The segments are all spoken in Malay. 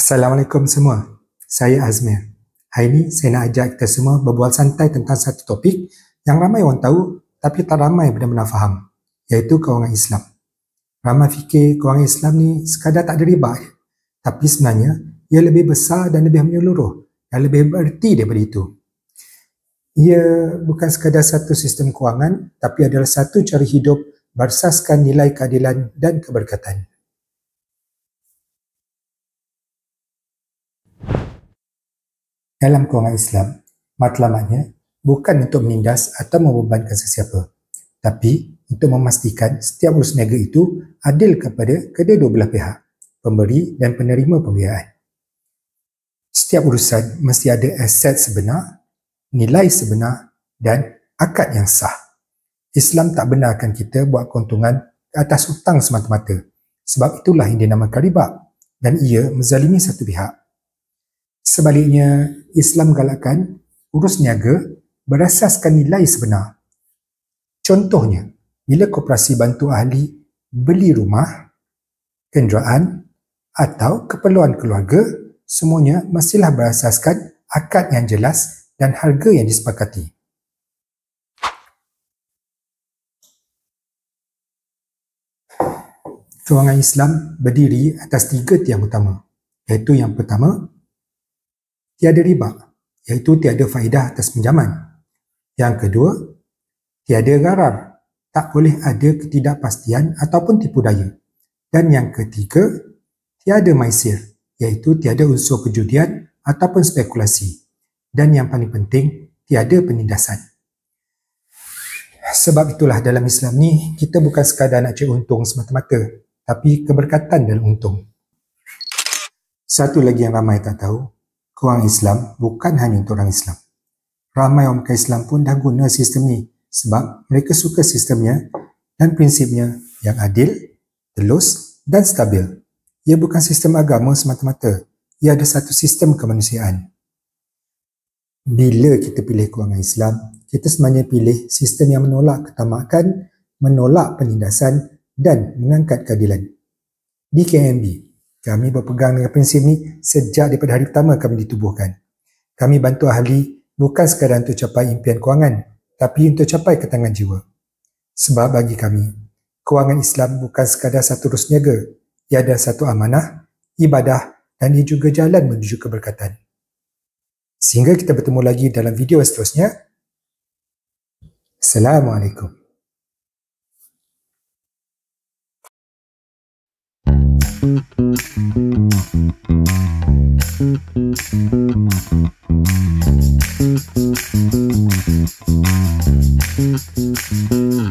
Assalamualaikum semua, saya Azmir. Hari ini saya nak ajak kita semua berbual santai tentang satu topik yang ramai orang tahu tapi tak ramai benar-benar faham, iaitu kewangan Islam. Ramai fikir kewangan Islam ni sekadar tak ada riba, tapi sebenarnya ia lebih besar dan lebih menyeluruh dan lebih bererti daripada itu. Ia bukan sekadar satu sistem kewangan, tapi adalah satu cara hidup berasaskan nilai keadilan dan keberkatan. Dalam kewangan Islam, matlamatnya bukan untuk menindas atau membebankan sesiapa, tapi untuk memastikan setiap urus niaga itu adil kepada kedua-dua belah pihak, pemberi dan penerima pembiayaan. Setiap urusan mesti ada aset sebenar, nilai sebenar dan akad yang sah. Islam tak benarkan kita buat keuntungan atas hutang semata-mata, sebab itulah yang dinamakan riba dan ia menzalimi satu pihak. Sebaliknya, Islam galakkan urus niaga berasaskan nilai sebenar. Contohnya, bila koperasi bantu ahli beli rumah, kenderaan atau keperluan keluarga, semuanya mestilah berasaskan akad yang jelas dan harga yang disepakati. Kewangan Islam berdiri atas 3 tiang utama, iaitu yang pertama, tiada riba, iaitu tiada faedah atas pinjaman. Yang kedua, tiada gharar, tak boleh ada ketidakpastian ataupun tipu daya. Dan yang ketiga, tiada maisir, iaitu tiada unsur perjudian ataupun spekulasi. Dan yang paling penting, tiada penindasan. Sebab itulah dalam Islam ni, kita bukan sekadar nak cari untung semata-mata, tapi keberkatan dalam untung. Satu lagi yang ramai tak tahu, kewangan Islam bukan hanya untuk orang Islam. Ramai orang bukan Islam pun dah guna sistem ni sebab mereka suka sistemnya dan prinsipnya yang adil, telus dan stabil. Ia bukan sistem agama semata-mata. Ia ada satu sistem kemanusiaan. Bila kita pilih kewangan Islam, kita sebenarnya pilih sistem yang menolak ketamakan, menolak penindasan dan mengangkat keadilan. Di KMB, kami berpegang dengan prinsip ni sejak daripada hari pertama kami ditubuhkan. Kami bantu ahli bukan sekadar untuk capai impian kewangan, tapi untuk capai ketenangan jiwa. Sebab bagi kami, kewangan Islam bukan sekadar satu urus niaga. Ia ada satu amanah, ibadah dan ia juga jalan menuju keberkatan. Sehingga kita bertemu lagi dalam video seterusnya. Assalamualaikum. Thank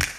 you.